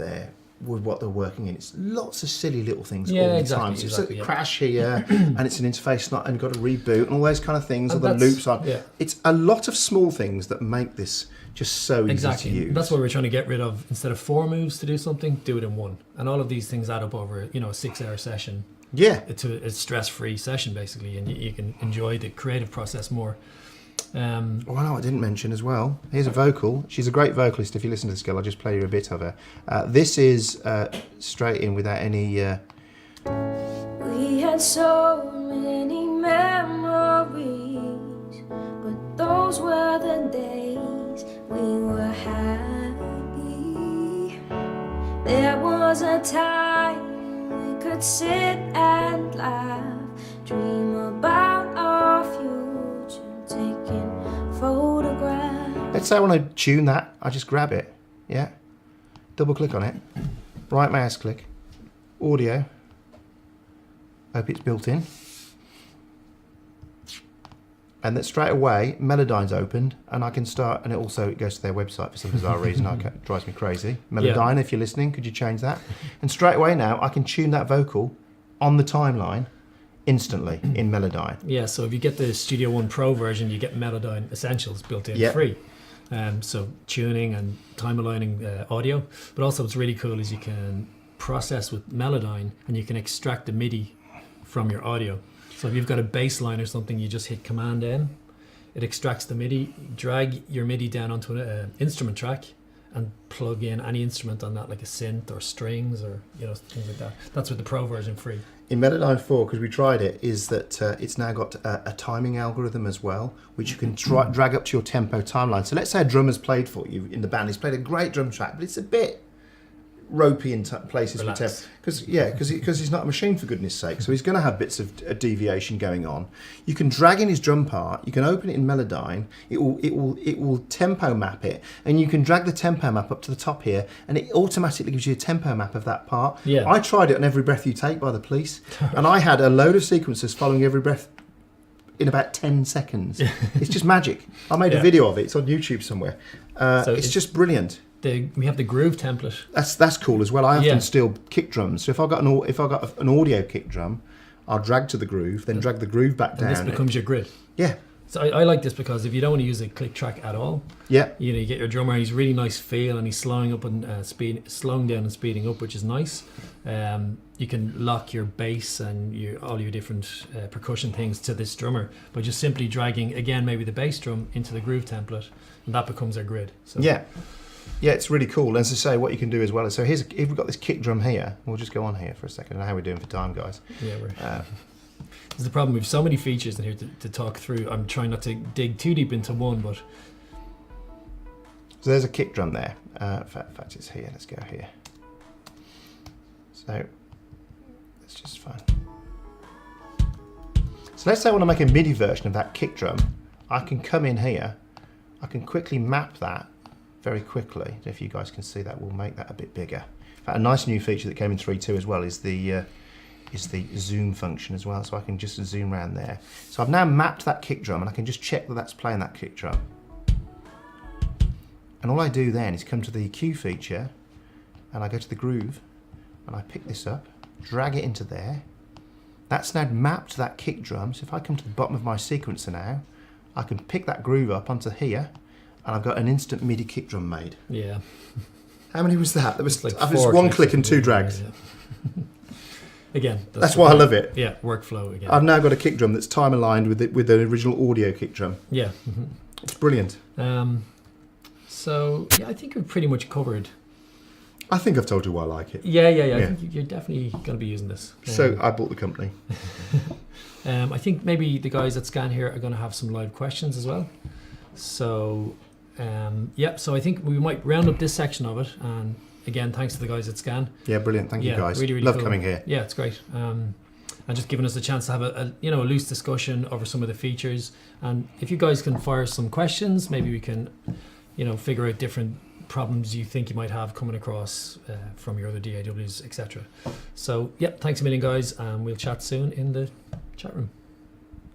what they're working in. It's lots of silly little things all the time. So it's a crash here, and it's an interface and you've got to reboot and all those kind of things, and or the loops on. Yeah. It's a lot of small things that make this just so easy to use. That's what we're trying to get rid of. Instead of 4 moves to do something, do it in one. And all of these things add up over a 6-hour session. Yeah, it's a stress-free session basically, and you can enjoy the creative process more. I know I didn't mention as well. Here's a vocal. She's a great vocalist. If you listen to this girl, I'll just play you a bit of her. This is straight in without any. We had so many memories, but those were the days we were happy. There was a time could sit and laugh, dream about our future, taking photographs. Let's say I want to tune that, I just grab it, double click on it, right mouse click, audio, hope it's built in, and then straight away Melodyne's opened, and I can start, and it goes to their website for some bizarre reason. It drives me crazy. Melodyne, if you're listening, could you change that? And straight away now I can tune that vocal on the timeline instantly in Melodyne. Yeah, so if you get the Studio One Pro version, you get Melodyne Essentials built in free. So tuning and time aligning audio, but also what's really cool is you can process with Melodyne and you can extract the MIDI from your audio. So if you've got a bass line or something, you just hit Command N, it extracts the MIDI, drag your MIDI down onto an instrument track, and plug in any instrument on that, like a synth or strings or things like that. That's with the Pro version free. In Melodyne 4, because we tried it, is that it's now got a timing algorithm as well, which you can drag up to your tempo timeline. So let's say a drummer's played for you in the band. He's played a great drum track, but it's a bit ropey in places with tempo. Because he's not a machine, for goodness sake. So he's going to have bits of a deviation going on. You can drag in his drum part. You can open it in Melodyne. It will tempo map it, and you can drag the tempo map up to the top here, and it automatically gives you a tempo map of that part. Yeah. I tried it on Every Breath You Take by The Police, and I had a load of sequences following every breath in about 10 seconds. It's just magic. I made a video of it. It's on YouTube somewhere. So it's just brilliant. We have the groove template. That's cool as well. I often steal kick drums. So if I got an audio kick drum, I'll drag to the groove, then drag the groove back down. And this becomes your grid. Yeah. So I like this because if you don't want to use a click track at all, you get your drummer. He's really nice feel, and he's slowing up and slowing down and speeding up, which is nice. You can lock your bass and all your different percussion things to this drummer by just simply dragging again maybe the bass drum into the groove template, and that becomes our grid. So yeah, it's really cool. And as I say, what you can do as well is, so if we've got this kick drum here, we'll just go on here for a second. I don't know how we're doing for time, guys. Yeah, there's the problem. We have so many features in here to talk through. I'm trying not to dig too deep into one, but so there's a kick drum there. In fact, it's here. Let's go here. So let's just find. So let's say I want to make a MIDI version of that kick drum. I can come in here. I can quickly map that very quickly. If you guys can see that, we'll make that a bit bigger. In fact, a nice new feature that came in 3.2 as well is the zoom function as well, so I can just zoom around there. So I've now mapped that kick drum, and I can just check that that's playing that kick drum. And all I do then is come to the EQ feature, and I go to the groove, and I pick this up, drag it into there. That's now mapped that kick drum, so if I come to the bottom of my sequencer now, I can pick that groove up onto here, and I've got an instant MIDI kick drum made. Yeah. How many was that? There was like one click and 2 drags. Yeah. Again, that's why I love it. Yeah, workflow again. I've now got a kick drum that's time aligned with the original audio kick drum. Yeah. It's brilliant. So I think we've pretty much covered. I think I've told you why I like it. Yeah. I think you're definitely going to be using this. So I bought the company. I think maybe the guys at Scan here are going to have some live questions as well. So, so I think we might round up this section of it. And again, thanks to the guys at Scan. Yeah, brilliant. Thank you guys. Really Love cool. coming here. Yeah, it's great. And just giving us a chance to have a loose discussion over some of the features. And if you guys can fire some questions, maybe we can, figure out different problems you think you might have coming across from your other DAWs, etc. So, thanks a million, guys, and we'll chat soon in the chat room.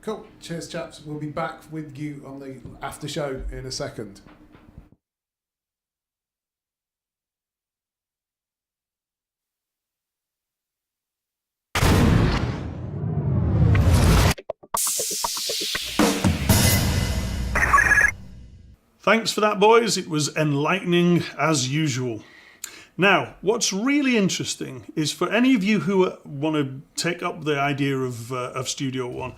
Cool. Cheers, chaps. We'll be back with you on the after show in a second. Thanks for that, boys. It was enlightening as usual. Now, what's really interesting is for any of you who want to take up the idea of Studio One,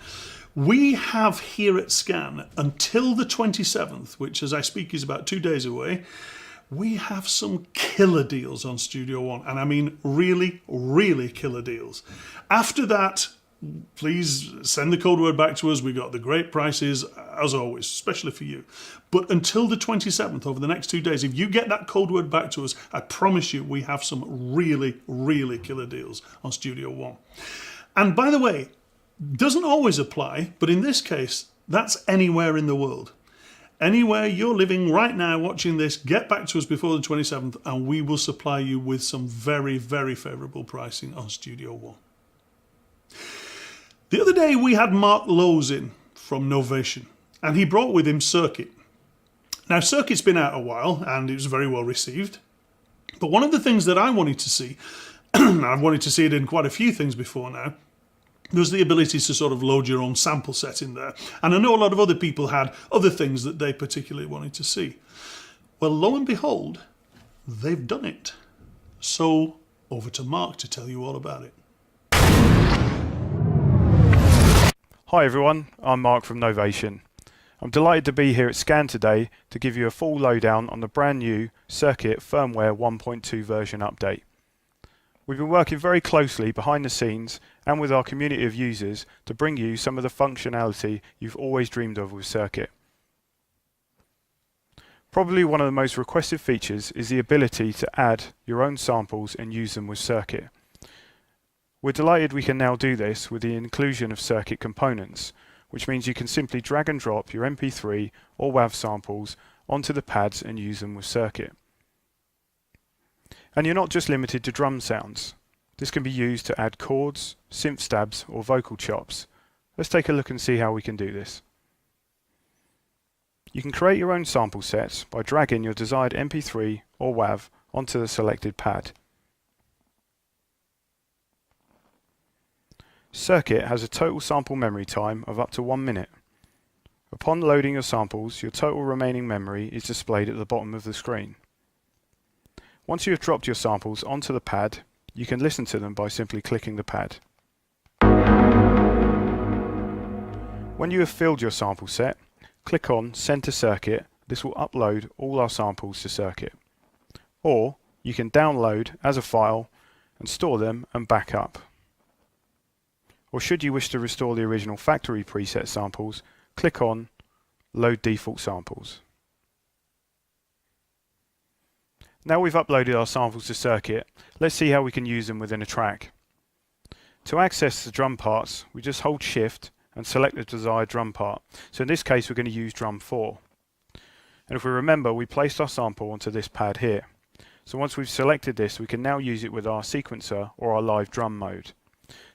we have here at Scan until the 27th, which as I speak is about 2 days away, we have some killer deals on Studio One. And I mean really, really killer deals. After that, please send the code word back to us. We got the great prices, as always, especially for you. But until the 27th, over the next 2 days, if you get that code word back to us, I promise you we have some really, really killer deals on Studio One. And by the way, doesn't always apply, but in this case, that's anywhere in the world. Anywhere you're living right now watching this, get back to us before the 27th and we will supply you with some very, very favourable pricing on Studio One. The other day we had Mark Lowes in from Novation and he brought with him Circuit. Now Circuit's been out a while and it was very well received, but one of the things that I wanted to see, and I've wanted to see it in quite a few things before now, was the ability to sort of load your own sample set in there. And I know a lot of other people had other things that they particularly wanted to see. Well, lo and behold, they've done it. So over to Mark to tell you all about it. Hi everyone, I'm Mark from Novation. I'm delighted to be here at Scan today to give you a full lowdown on the brand new Circuit Firmware 1.2 version update. We've been working very closely behind the scenes and with our community of users to bring you some of the functionality you've always dreamed of with Circuit. Probably one of the most requested features is the ability to add your own samples and use them with Circuit. We're delighted we can now do this with the inclusion of Circuit components, which means you can simply drag and drop your MP3 or WAV samples onto the pads and use them with Circuit. And you're not just limited to drum sounds. This can be used to add chords, synth stabs or vocal chops. Let's take a look and see how we can do this. You can create your own sample sets by dragging your desired MP3 or WAV onto the selected pad. Circuit has a total sample memory time of up to 1 minute. Upon loading your samples, your total remaining memory is displayed at the bottom of the screen. Once you have dropped your samples onto the pad, you can listen to them by simply clicking the pad. When you have filled your sample set, click on Send to Circuit. This will upload all our samples to Circuit. Or you can download as a file and store them and back up. Or should you wish to restore the original factory preset samples, click on Load Default Samples. Now we've uploaded our samples to Circuit, let's see how we can use them within a track. To access the drum parts, we just hold Shift and select the desired drum part. So in this case we're going to use drum 4. And if we remember, we placed our sample onto this pad here. So once we've selected this, we can now use it with our sequencer or our live drum mode.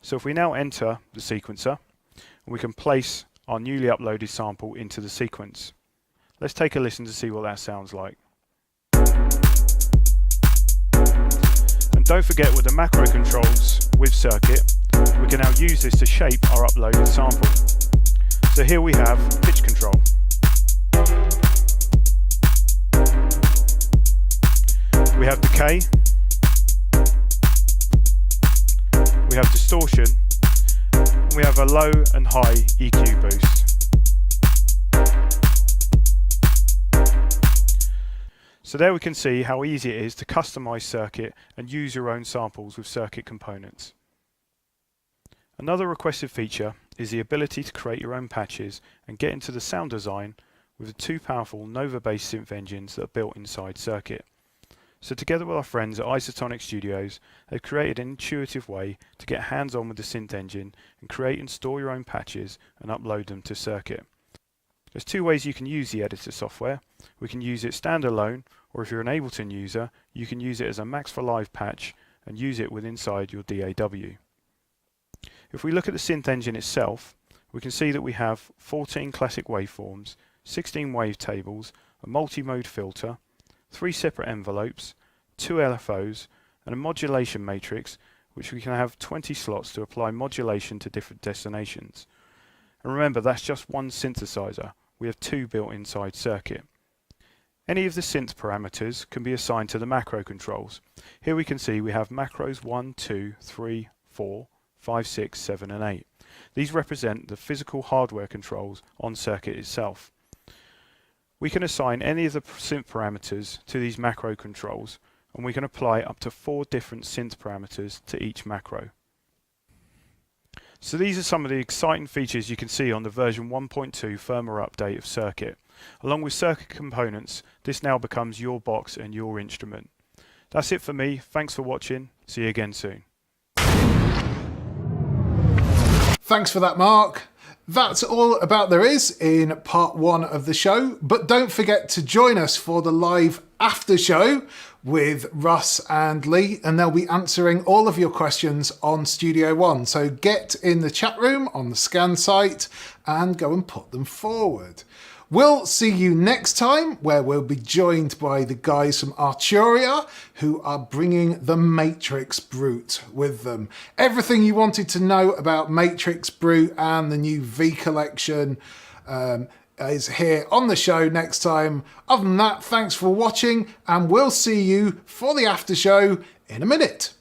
So if we now enter the sequencer, we can place our newly uploaded sample into the sequence. Let's take a listen to see what that sounds like. And don't forget, with the macro controls with Circuit, we can now use this to shape our uploaded sample. So here we have pitch control. We have decay. We have distortion, and we have a low and high EQ boost. So there we can see how easy it is to customize Circuit and use your own samples with Circuit components. Another requested feature is the ability to create your own patches and get into the sound design with the two powerful Nova-based synth engines that are built inside Circuit. So together with our friends at Isotonic Studios, they've created an intuitive way to get hands-on with the synth engine and create and store your own patches and upload them to Circuit. There's two ways you can use the editor software. We can use it standalone, or if you're an Ableton user, you can use it as a Max for Live patch and use it with inside your DAW. If we look at the synth engine itself, we can see that we have 14 classic waveforms, 16 wavetables, a multi-mode filter, 3 separate envelopes, 2 LFOs, and a modulation matrix, which we can have 20 slots to apply modulation to different destinations. And remember, that's just one synthesizer. We have 2 built inside Circuit. Any of the synth parameters can be assigned to the macro controls. Here we can see we have macros 1, 2, 3, 4, 5, 6, 7 and 8. These represent the physical hardware controls on Circuit itself. We can assign any of the synth parameters to these macro controls, and we can apply up to 4 different synth parameters to each macro. So these are some of the exciting features you can see on the version 1.2 firmware update of Circuit. Along with Circuit components, this now becomes your box and your instrument. That's it for me. Thanks for watching. See you again soon. Thanks for that, Mark. That's all about there is in part 1 of the show, but don't forget to join us for the live after show with Russ and Lee, and they'll be answering all of your questions on Studio One. So get in the chat room on the Scan site and go and put them forward. We'll see you next time, where we'll be joined by the guys from Arturia, who are bringing the Matrix Brute with them. Everything you wanted to know about Matrix Brute and the new V collection is here on the show next time. Other than that, thanks for watching, and we'll see you for the after show in a minute.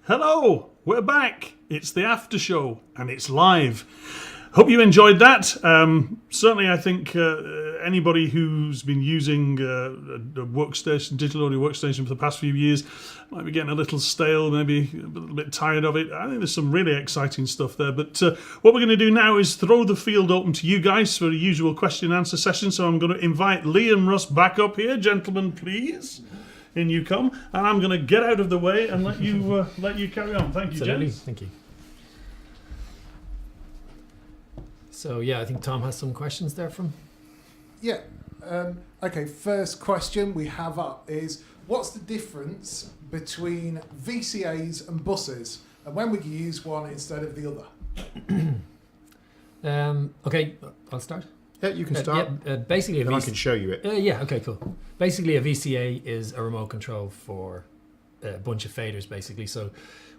Hello, we're back. It's the after show and it's live. Hope you enjoyed that. Certainly, I think anybody who's been using a workstation, digital audio workstation for the past few years might be getting a little stale, maybe a little bit tired of it. I think there's some really exciting stuff there. But what we're going to do now is throw the field open to you guys for a usual question and answer session. So I'm going to invite Lee and Russ back up here. Gentlemen, please. In you come. And I'm going to get out of the way and let you carry on. Thank you, Absolutely. gents. Thank you. So yeah, I think Tom has some questions there from. Yeah. Okay, first question we have up is, what's the difference between VCAs and buses? And when would you use one instead of the other? Okay, I'll start. Yeah, you can start. Basically, Then I can show you it. yeah, okay, cool. Basically, a VCA is a remote control for a bunch of faders, basically. So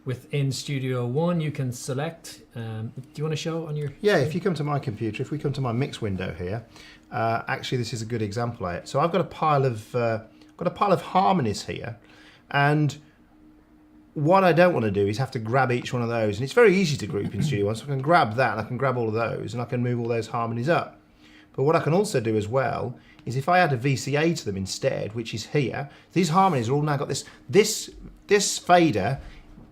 within Studio One, you can select. Do you want to show on your? Yeah, if you come to my computer, if we come to my mix window here, actually this is a good example of it. So I've got a pile of harmonies here, and what I don't want to do is have to grab each one of those. And it's very easy to group in Studio One, so I can grab that and I can grab all of those and I can move all those harmonies up. But what I can also do as well is if I add a VCA to them instead, which is here, these harmonies are all now got this fader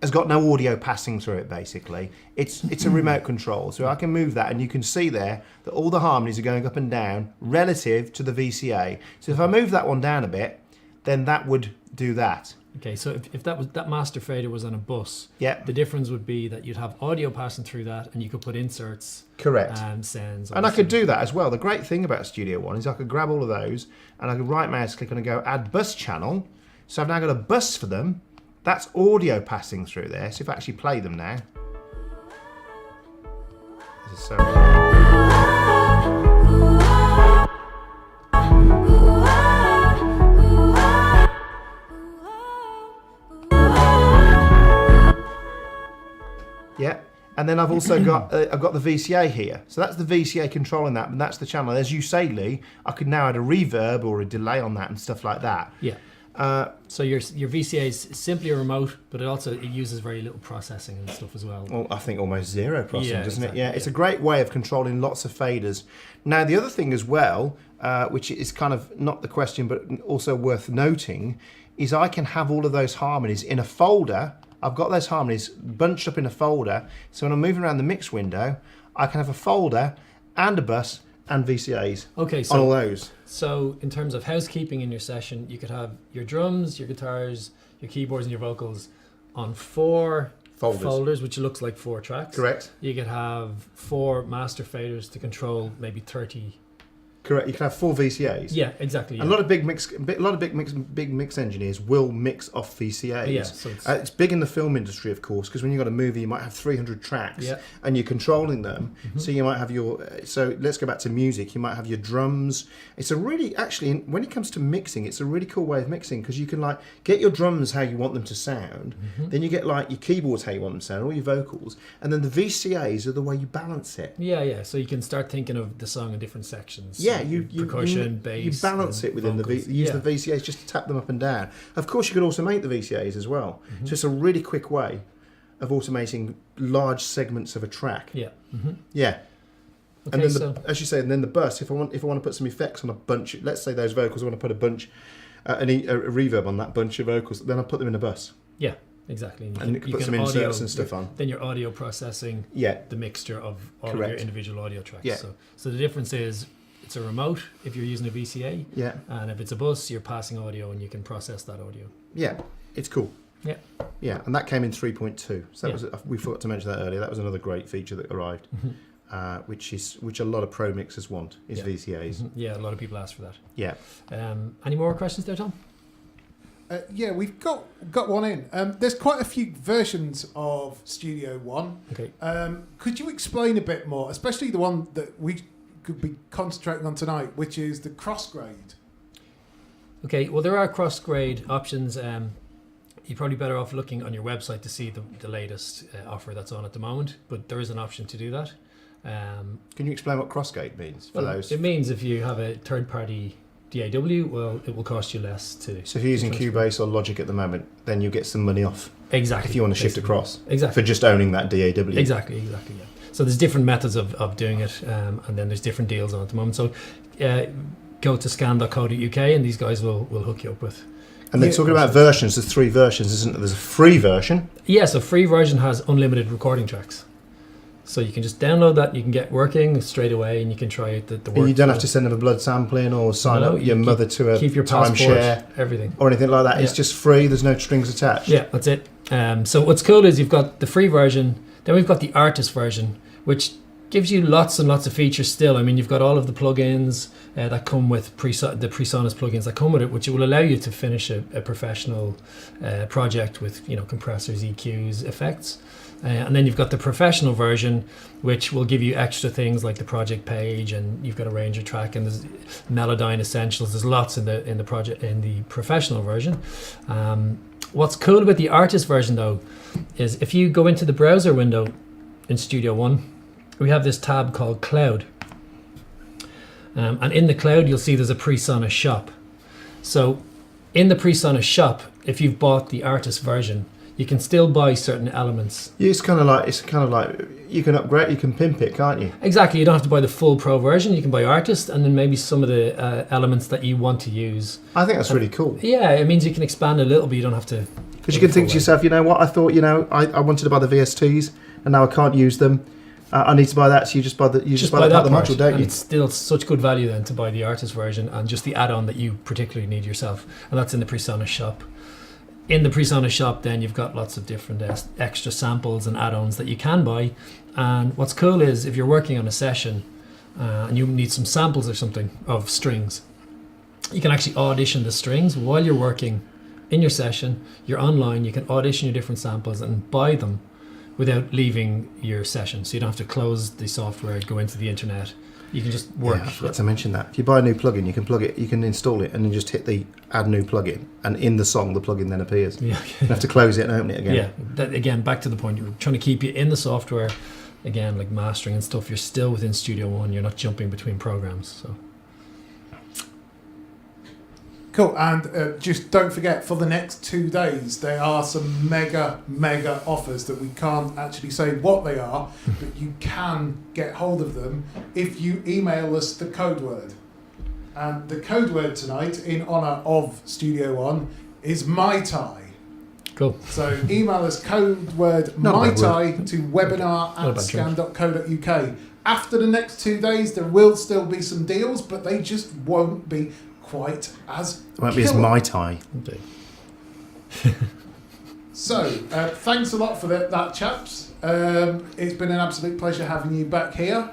has got no audio passing through it, basically. It's a remote control, so I can move that and you can see there that all the harmonies are going up and down relative to the VCA. So if I move that one down a bit, then that would do that. Okay, so if that master fader was on a bus, Yeah. the difference would be that you'd have audio passing through that, and you could put inserts, Correct. and sounds. And I could do that as well. The great thing about Studio One is I could grab all of those and I could right mouse click and go add bus channel. So I've now got a bus for them. That's audio passing through there. So if I actually play them now. This is so yeah. And then I've also got the VCA here. So that's the VCA controlling that, and that's the channel. As you say, Lee, I could now add a reverb or a delay on that and stuff like that. Yeah. So your VCA is simply a remote, but it uses very little processing and stuff as well. Well, I think almost zero processing, doesn't exactly, it? Yeah, it's a great way of controlling lots of faders. Now, the other thing as well, which is kind of not the question, but also worth noting, is I can have all of those harmonies in a folder. I've got those harmonies bunched up in a folder. So when I'm moving around the mix window, I can have a folder and a bus and VCAs on all those. So in terms of housekeeping in your session, you could have your drums, your guitars, your keyboards and your vocals on 4 folders, which looks like 4 tracks. Correct. You could have 4 master faders to control maybe 30. Correct. You can have 4 VCAs. Yeah, exactly. Yeah. A lot of big mix engineers will mix off VCAs. Yeah, so it's big in the film industry, of course, because when you've got a movie, you might have 300 tracks, Yeah. and you're controlling them. So you might have so let's go back to music. You might have your drums. It's a really, actually, when it comes to mixing, it's a really cool way of mixing because you can like get your drums how you want them to sound. Then you get like your keyboards how you want them to sound, all your vocals, and then the VCAs are the way you balance it. Yeah. So you can start thinking of the song in different sections. Yeah, you percussion, bass. You balance it within vocals. the use the VCAs just to tap them up and down. Of course, you could automate the VCAs as well. So it's a really quick way of automating large segments of a track. Yeah. Yeah. Okay, And then, as you say, and then the bus. If I want to put some effects on a bunch, let's say those vocals, I want to put a bunch, a reverb on that bunch of vocals. Then I put them in a bus. Yeah. Exactly. And you can put some inserts and stuff on. Then you're audio processing the mixture of all of your individual audio tracks. Yeah. So the difference is it's a remote if you're using a VCA. Yeah. And if it's a bus, you're passing audio and you can process that audio. Yeah. It's cool. Yeah. Yeah. And that came in 3.2. So that was, we forgot to mention that earlier. That was another great feature that arrived, which a lot of pro mixers want is VCAs. Yeah. A lot of people ask for that. Yeah. Any more questions there, Tom? Yeah, we've got one in. There's quite a few versions of Studio One. Okay. Could you explain a bit more, especially the one that we could be concentrating on tonight, which is the cross-grade? Okay, well, there are cross-grade options. You're probably better off looking on your website to see the latest offer that's on at the moment, but there is an option to do that. Can you explain what crossgrade means for those? It means if you have a third-party DAW, well, it will cost you less to. So if you're using transfer. Cubase or Logic at the moment, then you get some money off Exactly. if you want to shift basically. across Exactly. for just owning that DAW. Exactly. Yeah. So there's different methods of doing it, and then there's different deals on at the moment. So go to scan.co.uk and these guys will hook you up with. And they're talking about versions. There's 3 versions, isn't there? There's a free version. Yeah, so free version has unlimited recording tracks. So you can just download that, you can get working straight away, and you can try it. The work. You don't have to send them a blood sampling or sign up your mother to a keep your passport, timeshare everything. or anything like that. It's just free. There's no strings attached. Yeah, that's it. So what's cool is you've got the free version, then we've got the artist version, which gives you lots and lots of features still. I mean, you've got all of the plugins that come with the PreSonus plugins that come with it, which will allow you to finish a professional project with compressors, EQs, effects. And then you've got the professional version, which will give you extra things like the project page, and you've got a Ranger track, and there's Melodyne Essentials. There's lots in the professional version. What's cool about the artist version though is if you go into the browser window in Studio One, we have this tab called Cloud, and in the Cloud you'll see there's a PreSonus shop. So in the PreSonus shop, if you've bought the artist version, you can still buy certain elements. Yeah, it's kind of like you can upgrade, you can pimp it, can't you? Exactly. You don't have to buy the full pro version. You can buy artist, and then maybe some of the elements that you want to use. I think that's really cool. Yeah, it means you can expand a little, but you don't have to. Because you can think to yourself, you know what? I thought, I wanted to buy the VSTs, and now I can't use them. I need to buy that, so you just buy that part of the module, don't and you? it's still such good value then to buy the artist version and just the add-on that you particularly need yourself, and that's in the PreSonus shop. In the PreSonus shop, then you've got lots of different extra samples and add-ons that you can buy. And what's cool is if you're working on a session and you need some samples or something of strings, you can actually audition the strings while you're working in your session. You're online, you can audition your different samples and buy them without leaving your session. So you don't have to close the software, go into the internet. You can just work. Yeah, I forgot to mention that. If you buy a new plugin, you can plug it, you can install it, and then just hit the add new plugin, and in the song, the plugin then appears. Yeah. You have to close it and open it again. Yeah, that, again, back to the point, you're trying to keep you in the software, again, like mastering and stuff, you're still within Studio One, you're not jumping between programs. So Cool, and just don't forget, for the next 2 days, there are some mega offers that we can't actually say what they are, but you can get hold of them if you email us the code word. And the code word tonight, in honour of Studio One, is Mai Tai. cool. So email us code word Not a Mai bad Tai word. to Not a bad webinar@scan.co.uk. After the next 2 days, there will still be some deals, but they just won't be quite as It won't be as killer. Mai Tai. Okay. So, thanks a lot for that, chaps. It's been an absolute pleasure having you back here.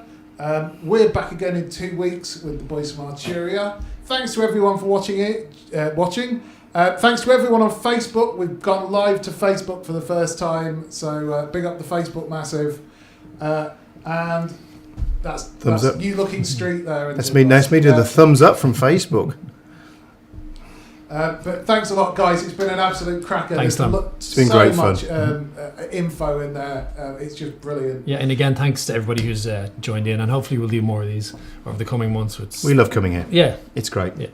We're back again in 2 weeks with the boys from Arturia. Thanks to everyone for watching. Thanks to everyone on Facebook. We've gone live to Facebook for the first time, so big up the Facebook massive. And that's Thumbs up. you looking street there. That's me doing the thumbs up from Facebook. But thanks a lot, guys. It's been an absolute cracker. Thanks, Tom. It's been so great much fun. info in there. It's just brilliant. Yeah, and again, thanks to everybody who's joined in, and hopefully we'll do more of these over the coming months. We love coming here. Yeah, It's great. Yeah.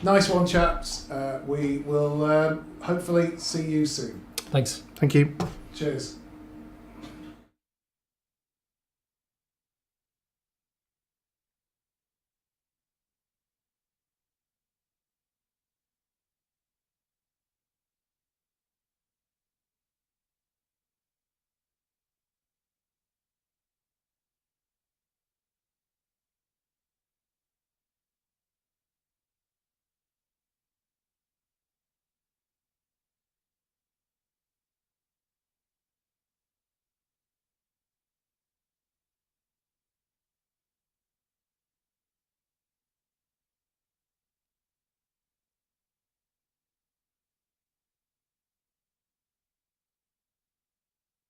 Nice one, chaps. We will hopefully see you soon. thanks. Thank you. Cheers.